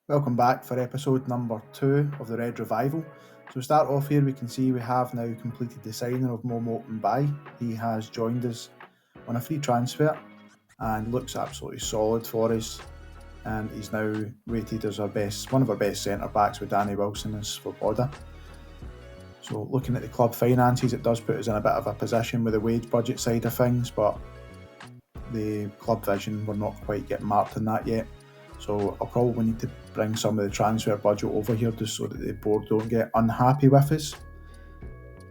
Welcome back for episode number 2 of the Red Revival. So to start off here, we can see we have now completed the signing of Momo Mbai. He has joined us on a free transfer and looks absolutely solid for us. And he's now rated as one of our best centre backs with Danny Wilson as Svoboda. So looking at the club finances, it does put us in a bit of a position with the wage budget side of things, but the club vision, we're not quite getting marked on that yet. So I'll probably need to bring some of the transfer budget over here just so that the board don't get unhappy with us.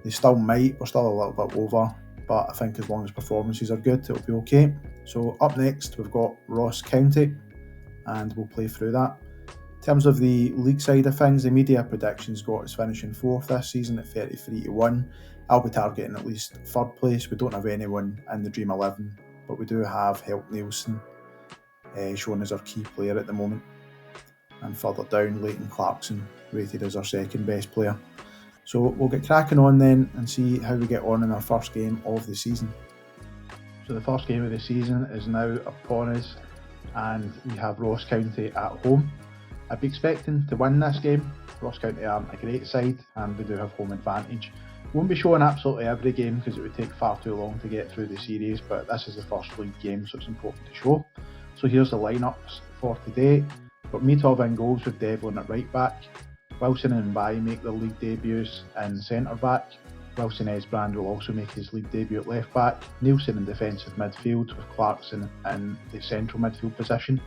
They still might, we're still a little bit over, but I think as long as performances are good, it'll be okay. So up next, we've got Ross County, and we'll play through that. In terms of the league side of things, the media predictions got us finishing 4th this season at 33-1. I'll be targeting at least 3rd place. We don't have anyone in the Dream 11, but we do have Help Nielsen shown as our key player at the moment. And further down, Leighton Clarkson rated as our 2nd best player. So we'll get cracking on then and see how we get on in our first game of the season. So the first game of the season is now upon us, and we have Ross County at home. I'd be expecting to win this game. Ross County aren't a great side and we do have home advantage. Won't be showing absolutely every game because it would take far too long to get through the series, but this is the first league game, so it's important to show. So here's the lineups for today. We've got Mitov in goals with Devlin at right back. Wilson and Mbai make their league debuts in centre back. Wilson Esbrand will also make his league debut at left back. Nielsen in defensive midfield with Clarkson in the central midfield position.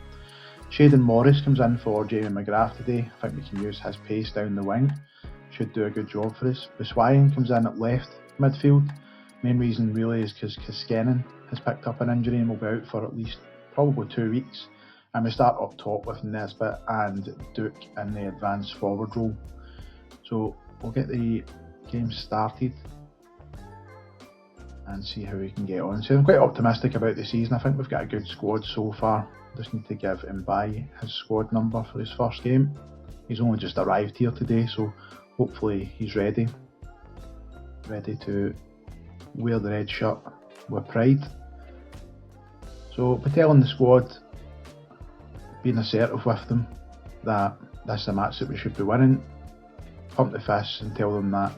Shaden Morris comes in for Jamie McGrath today. I think we can use his pace down the wing. Should do a good job for us. Biswayan comes in at left midfield. Main reason really is because Kiskenin has picked up an injury and will be out for at least probably 2 weeks. And we start up top with Nesbitt and Duke in the advanced forward role. So we'll get the game started and see how we can get on. So I'm quite optimistic about the season. I think we've got a good squad so far. Just need to give Mbai his squad number for his first game. He's only just arrived here today, so hopefully he's ready to wear the red shirt with pride. So by telling the squad, being assertive with them that this is a match that we should be winning, pump the fists and tell them that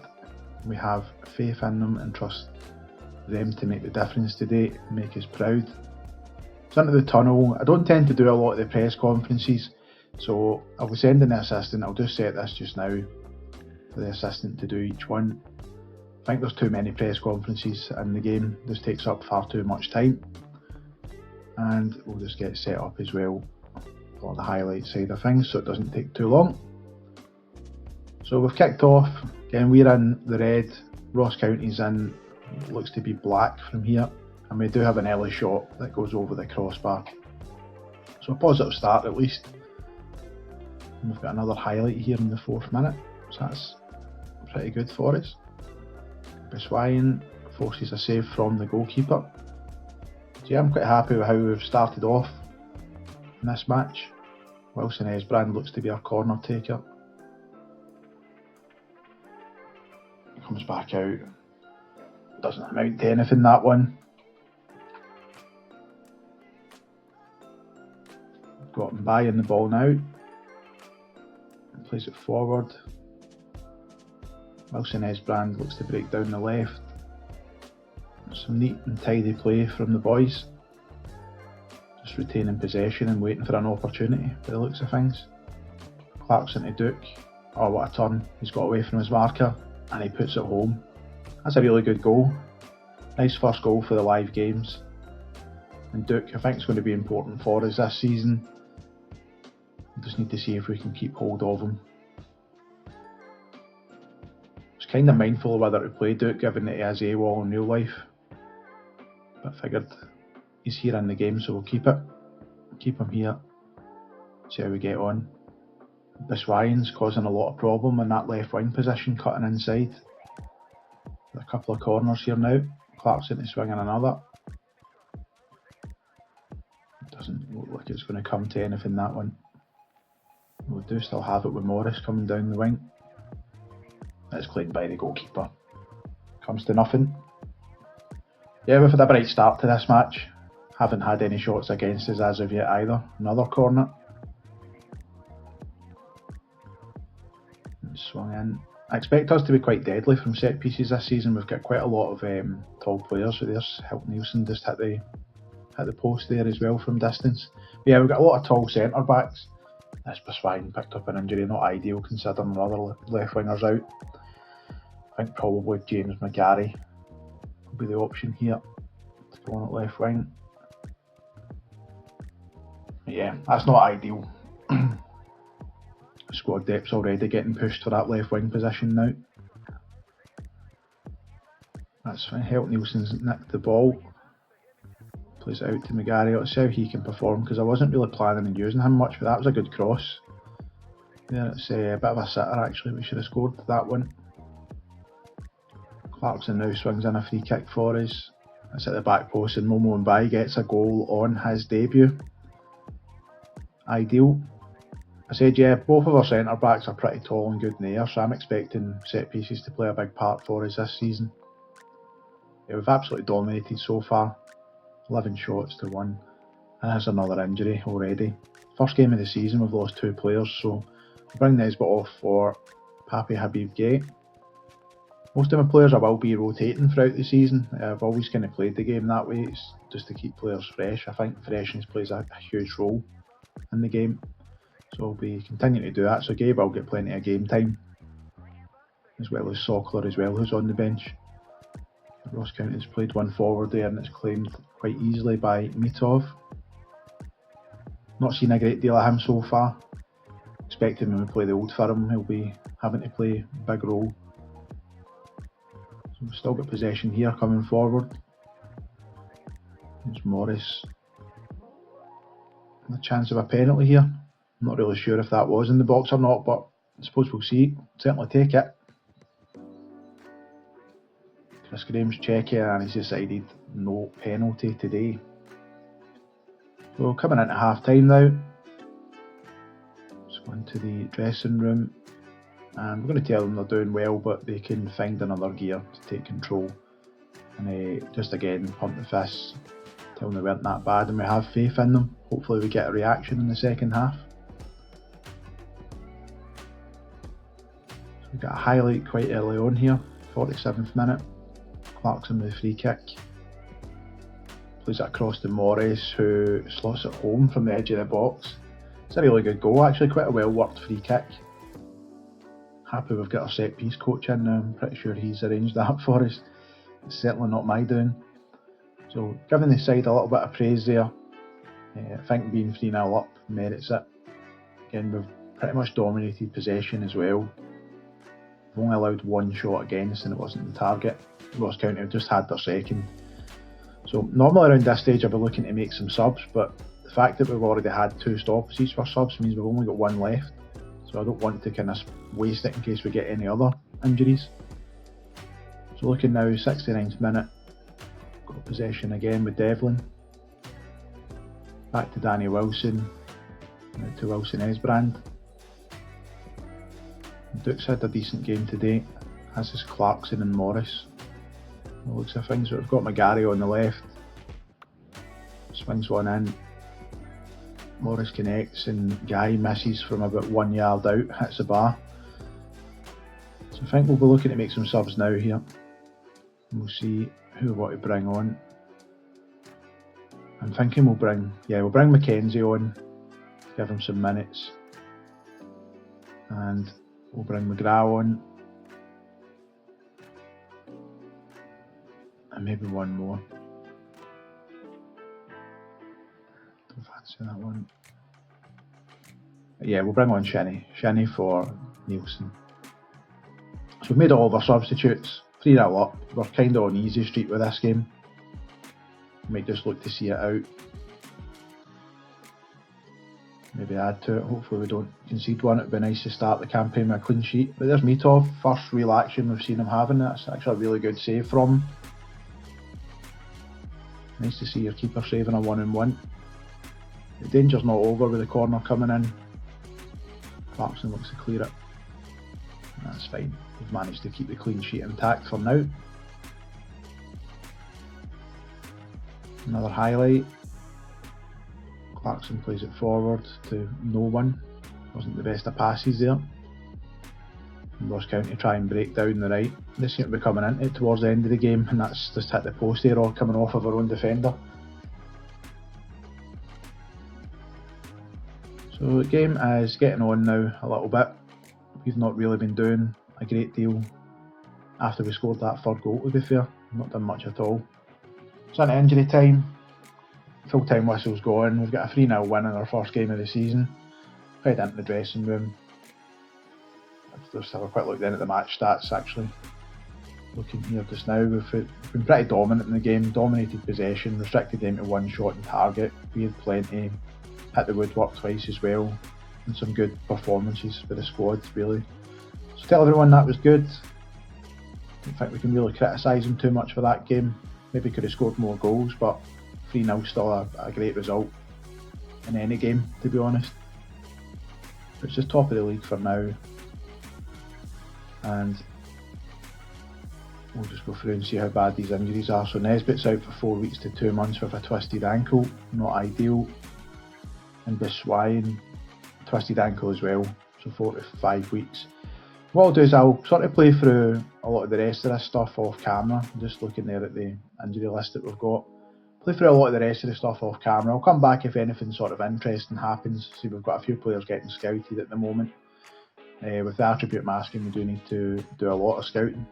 we have faith in them and trust them to make the difference today and make us proud. So into the tunnel, I don't tend to do a lot of the press conferences, so I'll be sending the assistant. I'll just set this just now for the assistant to do each one. I think there's too many press conferences in the game. This takes up far too much time. And we'll just get set up as well for the highlight side of things so it doesn't take too long. So we've kicked off. Again, we're in the red. Ross County's in, looks to be black from here. And we do have an early shot that goes over the crossbar. So a positive start at least. And we've got another highlight here in the 4th minute. So that's pretty good for us. Biswayan forces a save from the goalkeeper. So yeah, I'm quite happy with how we've started off in this match. Wilson Esbrand looks to be our corner taker. Comes back out. Doesn't amount to anything, that one. Got Mbai in the ball now. Plays it forward. Wilson Esbrand looks to break down the left. Some neat and tidy play from the boys. Just retaining possession and waiting for an opportunity by the looks of things. Clarkson to Duke. Oh, what a turn. He's got away from his marker and he puts it home. That's a really good goal. Nice first goal for the live games. And Duke, I think, is going to be important for us this season. We just need to see if we can keep hold of him. I was kind of mindful of whether to play Duke given that he has AWOL in real life. But figured he's here in the game, so we'll keep it. Keep him here. See how we get on. Biswayan's causing a lot of problem in that left wing position, cutting inside. With a couple of corners here now. Clarkson to swing in another. Doesn't look like it's going to come to anything, that one. We do still have it with Morris coming down the wing. It's cleaned by the goalkeeper. Comes to nothing. Yeah, we've had a bright start to this match. Haven't had any shots against us as of yet either. Another corner. Swung in. I expect us to be quite deadly from set pieces this season. We've got quite a lot of tall players, so there's Help Nielsen just hit the post there as well from distance. But yeah, we've got a lot of tall centre backs. This Baswine picked up an injury, not ideal considering the other left wingers out. I think probably James McGarry will be the option here to go on at left wing. But yeah, that's not ideal. Squad depth's already getting pushed for that left wing position now. That's fine. Help Nielsen's nicked the ball. Plays it out to McGarry. Let's see how he can perform, because I wasn't really planning on using him much, but that was a good cross. Yeah, it's a bit of a sitter actually. We should have scored that one. Clarkson now swings in a free kick for us. It's at the back post and Momo Mbai gets a goal on his debut. Ideal. I said, yeah, both of our centre backs are pretty tall and good in the air, so I'm expecting set pieces to play a big part for us this season. Yeah, we've absolutely dominated so far. 11 shots to 1. And there's another injury already. First game of the season, we've lost 2 players, so we'll bring Nesbitt off for Papi Habib Gay. Most of my players I will be rotating throughout the season. I've always kind of played the game that way, it's just to keep players fresh. I think freshness plays a huge role in the game. So we'll be continuing to do that. So Gabe will get plenty of game time, as well as Sockler as well, who's on the bench. Ross County's played one forward there and it's claimed quite easily by Mitov. Not seen a great deal of him so far. Expecting when we play the Old Firm he'll be having to play a big role. So we've still got possession here coming forward. There's Morris. A chance of a penalty here. I'm not really sure if that was in the box or not, but I suppose we'll see. Certainly take it. Chris Graham's checking and he's decided no penalty today. So coming into half time now. Let's go into the dressing room and we're going to tell them they're doing well, but they can find another gear to take control. And just again pump the fists, tell them they weren't that bad and we have faith in them. Hopefully we get a reaction in the second half. So we got a highlight quite early on here, 47th minute. Clarkson with a free kick. Plays it across to Morris, who slots it home from the edge of the box. It's a really good goal, actually, quite a well worked free kick. Happy we've got our set piece coach in now, I'm pretty sure he's arranged that for us. It's certainly not my doing. So giving the side a little bit of praise there. I think being 3-0 up merits it. Again, we've pretty much dominated possession as well. We've only allowed one shot against and it wasn't the target. Ross County have just had their second. So normally around this stage I'll be looking to make some subs, but the fact that we've already had 2 stoppages for subs means we've only got 1 left. So I don't want to kind of waste it in case we get any other injuries. So looking now, 69th minute. Got possession again with Devlin. Back to Danny Wilson. Now to Wilson Esbrand. Duke's had a decent game today, as is Clarkson and Morris. The looks of things, we've got McGarry on the left. Swings one in. Morris connects and Guy misses from about 1 yard out, hits the bar. So I think we'll be looking to make some subs now here. And we'll see who we want to bring on. I'm thinking we'll bring Mackenzie on, give him some minutes. And we'll bring McGrath on. And maybe one more. Don't fancy that one. But yeah, we'll bring on Shinnie for Nielsen. So we've made all of our substitutes. 3-0 up. We're kind of on easy street with this game. We might just look to see it out. Maybe add to it. Hopefully we don't concede one. It'd be nice to start the campaign with a clean sheet. But there's Mitov, first real action we've seen him having. That's actually a really good save from him. Nice to see your keeper saving a 1-on-1. The danger's not over with the corner coming in. Clarkson looks to clear it. That's fine. We've managed to keep the clean sheet intact for now. Another highlight. Clarkson plays it forward to no one. Wasn't the best of passes there. Ross County try and break down the right. They seem to be coming into it towards the end of the game, and that's just hit the post there, all coming off of our own defender. So the game is getting on now a little bit. We've not really been doing a great deal after we scored that third goal, to be fair. Not done much at all. It's into injury time. Full time whistle's gone. We've got a 3-0 win in our first game of the season. Head into the dressing room. Let's just have a quick look then at the match stats actually. Looking here just now, we've been pretty dominant in the game, dominated possession, restricted them to one shot on target. We had plenty, hit the woodwork twice as well, and some good performances for the squad really. So tell everyone that was good. I don't think we can really criticise them too much for that game. Maybe could have scored more goals, but 3-0 still a great result in any game, to be honest. It's just top of the league for now, and we'll just go through and see how bad these injuries are. So Nesbitt's out for 4 weeks to 2 months with a twisted ankle, not ideal. And Biswayan, twisted ankle as well, so 4 to 5 weeks. What I'll do is I'll sort of play through a lot of the rest of this stuff off camera. I'm just looking there at the injury list that we've got. Play through a lot of the rest of the stuff off camera. I'll come back if anything sort of interesting happens. See, we've got a few players getting scouted at the moment. With the attribute masking, we do need to do a lot of scouting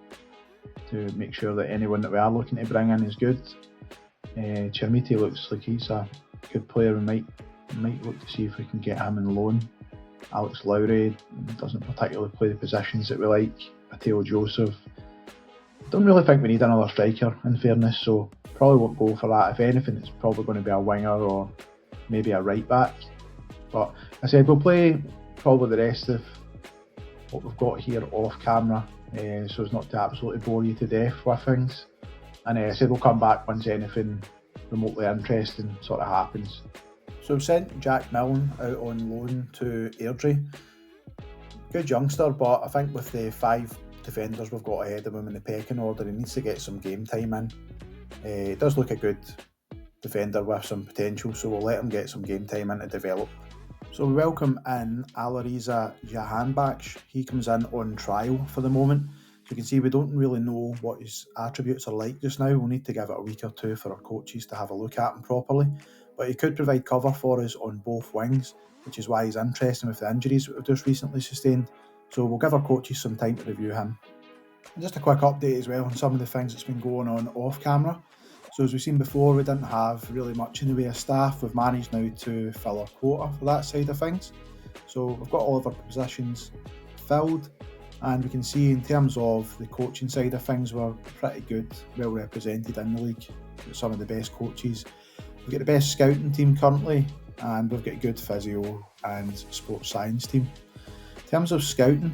to make sure that anyone that we are looking to bring in is good. Chermiti looks like he's a good player. We might look to see if we can get him in loan. Alex Lowry doesn't particularly play the positions that we like. Mateo Joseph. Don't really think we need another striker, in fairness, so probably won't go for that. If anything, it's probably going to be a winger or maybe a right back. But I said we'll play probably the rest of what we've got here off camera, so as not to absolutely bore you to death with things. And I said we'll come back once anything remotely interesting sort of happens. So we've sent Jack Milne out on loan to Airdrie. Good youngster, but I think with the 5 defenders we've got ahead of him in the pecking order, he needs to get some game time in. He does look a good defender with some potential, so we'll let him get some game time in to develop. So we welcome in Alariza Jahanbach. He comes in on trial for the moment. So you can see we don't really know what his attributes are like just now. We'll need to give it a week or two for our coaches to have a look at him properly. But he could provide cover for us on both wings, which is why he's interesting with the injuries that we've just recently sustained. So we'll give our coaches some time to review him. And just a quick update as well on some of the things that's been going on off camera. So as we've seen before, we didn't have really much in the way of staff. We've managed now to fill our quota for that side of things. So we've got all of our positions filled, and we can see in terms of the coaching side of things, we're pretty good, well represented in the league. We've got some of the best coaches. We've got the best scouting team currently, and we've got a good physio and sports science team. In terms of scouting,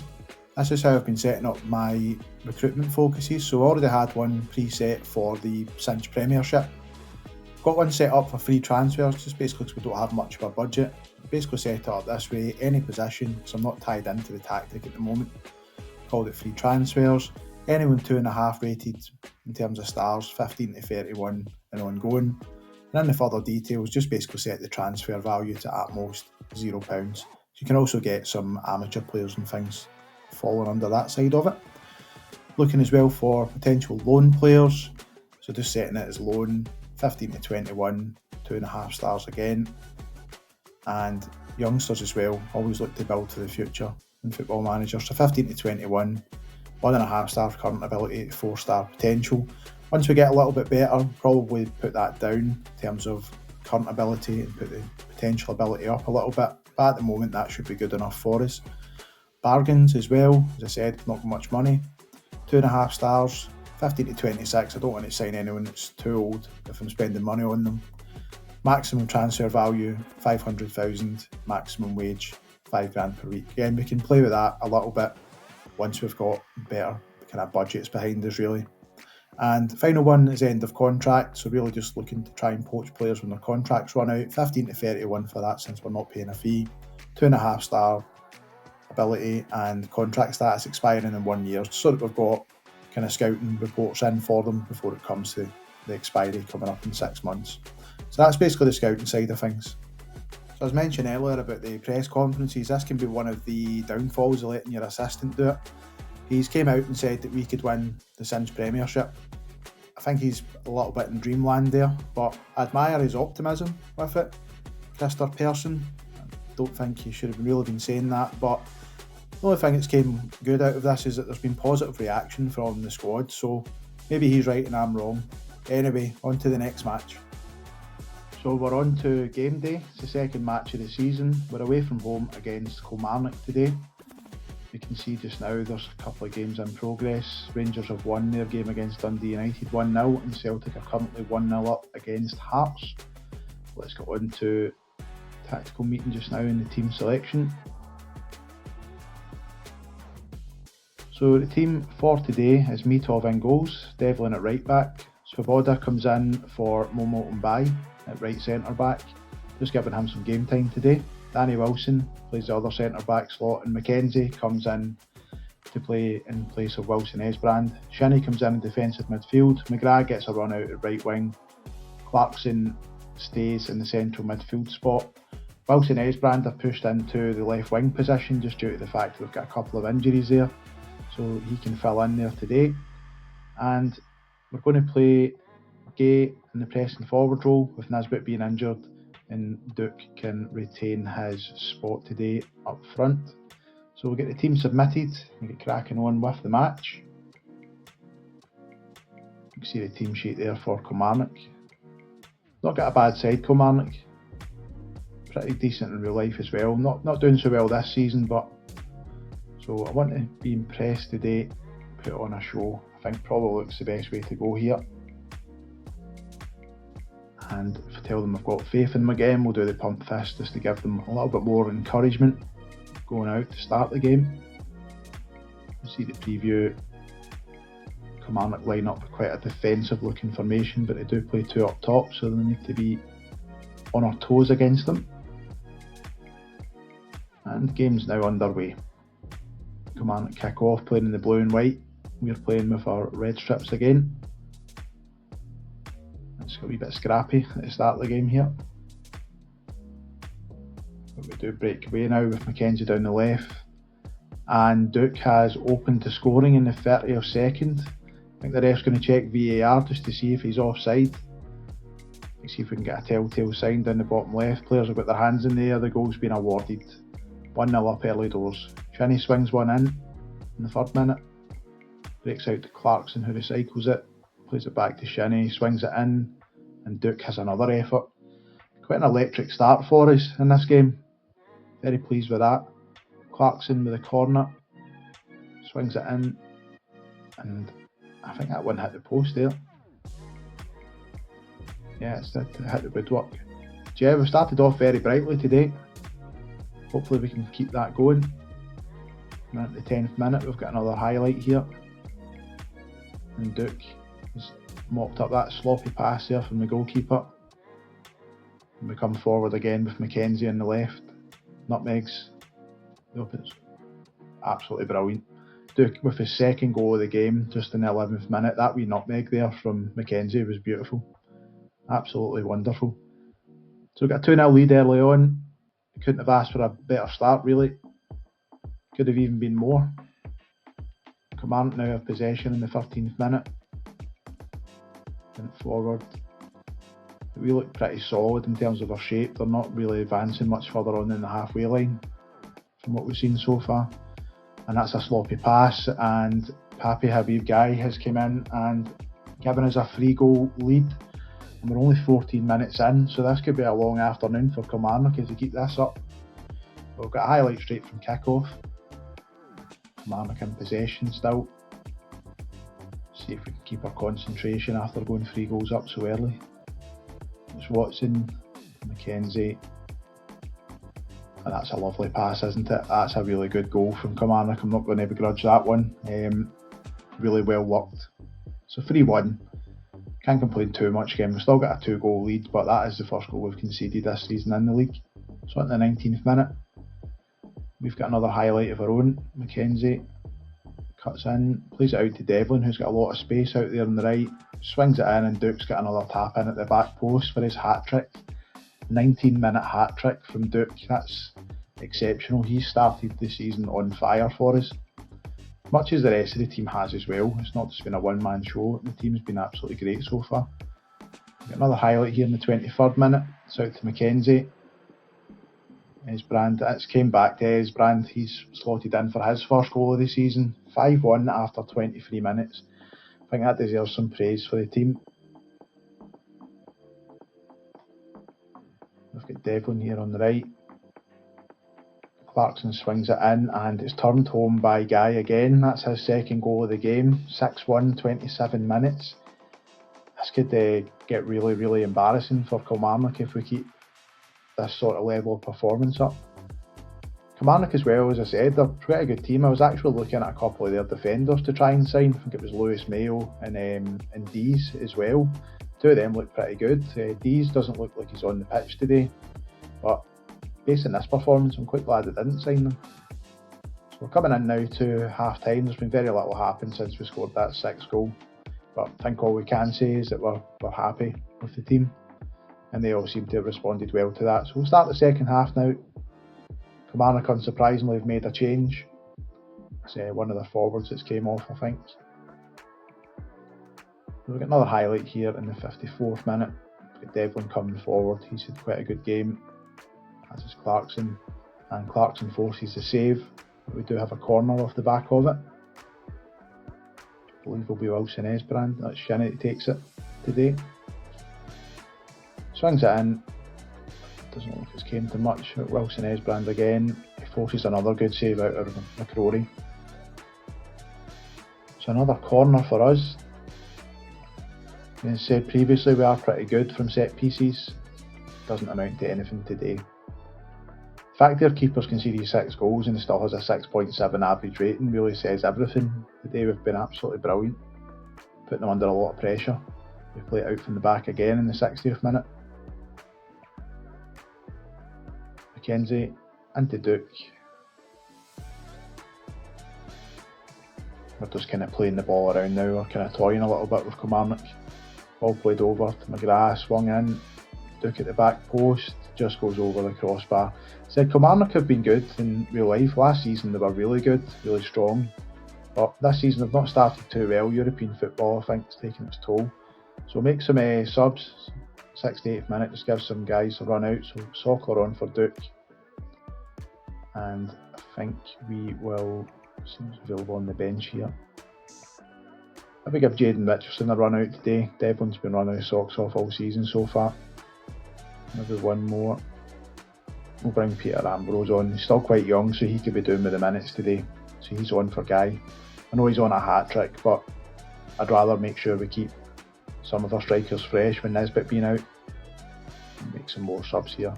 this is how I've been setting up my recruitment focuses. So I already had one preset for the Cinch Premiership. Got one set up for free transfers, just basically because we don't have much of a budget. Basically set it up this way, any position, so I'm not tied into the tactic at the moment. Called it free transfers. Anyone 2.5 rated in terms of stars, 15 to 31 and ongoing. And in the further details, just basically set the transfer value to at most £0. So you can also get some amateur players and things falling under that side of it. Looking as well for potential loan players, so just setting it as loan, 15 to 21, 2.5 stars again. And youngsters as well, always look to build to the future in Football Manager. So 15 to 21, 1.5 star current ability, 4 star potential. Once we get a little bit better, probably put that down in terms of current ability and put the potential ability up a little bit. But at the moment, that should be good enough for us. Bargains as well, as I said, not much money. 2.5 stars, 15 to 26. I don't want to sign anyone that's too old if I'm spending money on them. Maximum transfer value, 500,000. Maximum wage, £5,000 per week. Again, we can play with that a little bit once we've got better kind of budgets behind us, really. And the final one is end of contract, so really just looking to try and poach players when their contracts run out. 15 to 31 for that, since we're not paying a fee. 2.5 star ability and contract status expiring in 1 year, so that we've got kind of scouting reports in for them before it comes to the expiry coming up in 6 months. So that's basically the scouting side of things. So as mentioned earlier about the press conferences, this can be one of the downfalls of letting your assistant do it. He's came out and said that we could win the Sims Premiership. I think he's a little bit in dreamland there, but I admire his optimism with it. Christopher Persson, I don't think he should have really been saying that, but the only thing that's came good out of this is that there's been positive reaction from the squad, so maybe he's right and I'm wrong. Anyway, on to the next match. So we're on to game day. It's the second match of the season. We're away from home against Kilmarnock today. You can see just now there's a couple of games in progress. Rangers have won their game against Dundee United 1-0 and Celtic are currently 1-0 up against Hearts. Let's get on to tactical meeting just now in the team selection. So the team for today is Mitov in goals, Devlin at right back, Svoboda comes in for Momo Mbai at right centre back, just giving him some game time today. Danny Wilson plays the other centre back slot and McKenzie comes in to play in place of Wilson Esbrand. Shinnie comes in defensive midfield, McGrath gets a run out at right wing, Clarkson stays in the central midfield spot. Wilson Esbrand are pushed into the left wing position just due to the fact that we've got a couple of injuries there, so he can fill in there today. And we're going to play Gay in the pressing forward role with Nisbet being injured, and Duke can retain his spot today up front. So we'll get the team submitted and get cracking on with the match. You can see the team sheet there for Kilmarnock. Not got a bad side, Kilmarnock. Pretty decent in real life as well. Not doing so well this season, but so I want to be impressed today, put on a show. I think probably looks the best way to go here. And if I tell them I've got faith in them again, we'll do the pump fist just to give them a little bit more encouragement going out to start the game. You see the preview. Kilmarnock line up quite a defensive looking formation, but they do play two up top, so they need to be on our toes against them. And the game's now underway. Kilmarnock kick off playing in the blue and white. We're playing with our red strips again. It's got a wee bit scrappy at the start of the game here. But we do break away now with McKenzie down the left. And Duke has opened to scoring in the 30th second. I think the ref's going to check VAR just to see if he's offside. Let's see if we can get a telltale sign down the bottom left. Players have got their hands in the air, the goal's been awarded. 1-0 up early doors. Shinnie swings one in the 3rd minute. Breaks out to Clarkson, who recycles it. Plays it back to Shinnie, swings it in, and Duke has another effort. Quite an electric start for us in this game. Very pleased with that. Clarkson with a corner, swings it in, and I think that one hit the post there. Yeah, it's hit the woodwork. Yeah, we started off very brightly today. Hopefully we can keep that going. And at the 10th minute we've got another highlight here. And Duke has mopped up that sloppy pass there from the goalkeeper. And we come forward again with McKenzie on the left. Nutmegs. It's absolutely brilliant. Duke with his second goal of the game, just in the 11th minute. That wee nutmeg there from McKenzie was beautiful. Absolutely wonderful. So we got a 2-0 lead early on. Couldn't have asked for a better start really. Could have even been more. Kilmarnock now have possession in the 13th minute. Went forward. We look pretty solid in terms of our shape. They're not really advancing much further on than the halfway line from what we've seen so far. And that's a sloppy pass, and Papi Habib Guy has come in and given us a 3-goal lead. And we're only 14 minutes in, so this could be a long afternoon for Kilmarnock if they keep this up. We've got a highlight straight from kick-off. Kilmarnock in possession still. See if we can keep our concentration after going 3 goals up so early. It's Watson, McKenzie. And that's a lovely pass, isn't it? That's a really good goal from Kilmarnock. I'm not going to begrudge that one. Really well worked. So 3-1. Can't complain too much again. We've still got a 2-goal lead, but that is the first goal we've conceded this season in the league. So at the 19th minute, we've got another highlight of our own. McKenzie cuts in, plays it out to Devlin, who's got a lot of space out there on the right, swings it in, and Duke's got another tap in at the back post for his hat-trick. 19-minute hat-trick from Duke. That's exceptional. He started the season on fire for us. much as the rest of the team has as well. It's not just been a one-man show. The team's been absolutely great so far. Got another highlight here in the 23rd minute. It's out to McKenzie. Esbrand, it's came back to Esbrand. He's slotted in for his first goal of the season. 5-1 after 23 minutes. I think that deserves some praise for the team. We've got Devlin here on the right. Clarkson swings it in and it's turned home by Guy again. That's his second goal of the game. 6-1, 27 minutes. This could get really, really embarrassing for Kilmarnock if we keep this sort of level of performance up. Kilmarnock as well, as I said, they're quite a good team. I was actually looking at a couple of their defenders to try and sign. I think it was Lewis Mayo and Dees as well. Two of them look pretty good. Dees doesn't look like he's on the pitch today, but based on this performance, I'm quite glad they didn't sign them. So we're coming in now to half time. There's been very little happened since we scored that 6th goal, but I think all we can say is that we're happy with the team, and they all seem to have responded well to that. So we'll start the second half now. Kilmarnock unsurprisingly have made a change. It's one of their forwards that's came off, I think. We've got another highlight here in the 54th minute. We've got Devlin coming forward. He's had quite a good game, as is Clarkson, and Clarkson forces the save. We do have a corner off the back of it. I believe it'll be Wilson Esbrand. That's Shinnie that takes it today. Swings it in. Doesn't look like it's came to much. Wilson Esbrand again. He forces another good save out of McCrory. So another corner for us. As I said previously, we are pretty good from set pieces. Doesn't amount to anything today. The fact their keeper's conceded 6 goals and still has a 6.7 average rating really says everything. Today we've been absolutely brilliant, putting them under a lot of pressure. We play it out from the back again in the 60th minute. McKenzie into Duke. We're just kind of playing the ball around now. We're kind of toying a little bit with Kilmarnock. Ball played over to McGrath, swung in. Duke at the back post, just goes over the crossbar. Said Kilmarnock have been good in real life. Last season they were really good, really strong. But this season they've not started too well. European football, I think, is taking its toll. So make some subs. 68th minute, just give some guys a run out. So Sockler on for Duke. And I think we will, seems available on the bench here. Maybe give Jaden Richardson a run out today. Devlin's been running his socks off all season so far. Maybe one more. We'll bring Peter Ambrose on. He's still quite young, so he could be doing with the minutes today. So he's on for Guy. I know he's on a hat-trick, but I'd rather make sure we keep some of our strikers fresh when Nisbet being out. Make some more subs here.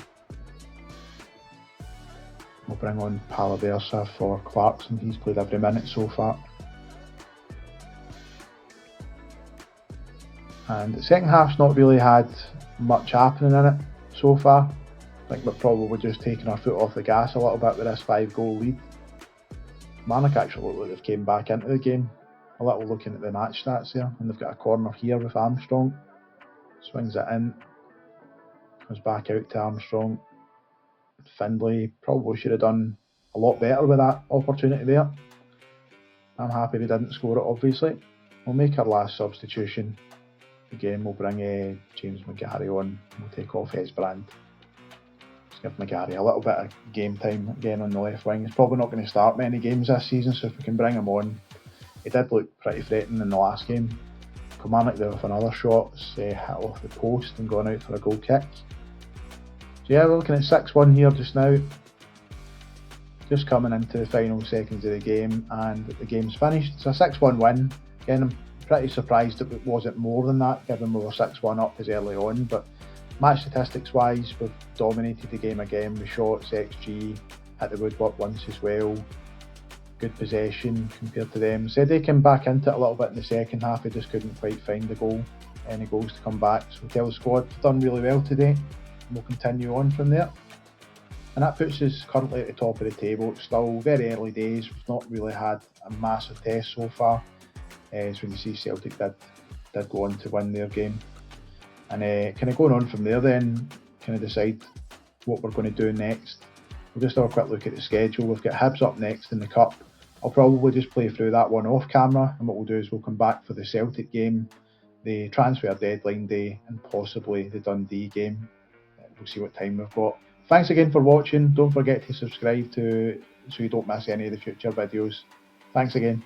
We'll bring on Palaversa for Clarkson. He's played every minute so far. And the second half's not really had much happening in it so far. I think we're probably just taking our foot off the gas a little bit with this 5-goal lead. Kilmarnock actually look like they've came back into the game. A little looking at the match stats there, and they've got a corner here with Armstrong. Swings it in. Comes back out to Armstrong. Findlay probably should have done a lot better with that opportunity there. I'm happy they didn't score it, obviously. We'll make our last substitution. Again, we'll bring James McGarry on. We'll take off Esbrand. Just give McGarry a little bit of game time again on the left wing. He's probably not going to start many games this season, so if we can bring him on. He did look pretty threatening in the last game. Kilmarnock there with another shot, hit off the post and gone out for a goal kick. So yeah, we're looking at 6-1 here just now. Just coming into the final seconds of the game, and the game's finished. It's a 6-1 win. Again, I'm pretty surprised that it wasn't more than that, given we were 6-1 up as early on, but match statistics wise, we've dominated the game again with shots, XG, hit the woodwork once as well. Good possession compared to them. So they came back into it a little bit in the second half, they just couldn't quite find the goal, any goals to come back. So tell the squad, done really well today, and we'll continue on from there. And that puts us currently at the top of the table. It's still very early days, we've not really had a massive test so far. So when you see Celtic did go on to win their game. And kind of going on from there then, kind of decide what we're going to do next. We'll just have a quick look at the schedule. We've got Hibs up next in the Cup, I'll probably just play through that one off camera, and what we'll do is we'll come back for the Celtic game, the transfer deadline day, and possibly the Dundee game. We'll see what time we've got. Thanks again for watching. Don't forget to subscribe so you don't miss any of the future videos. Thanks again.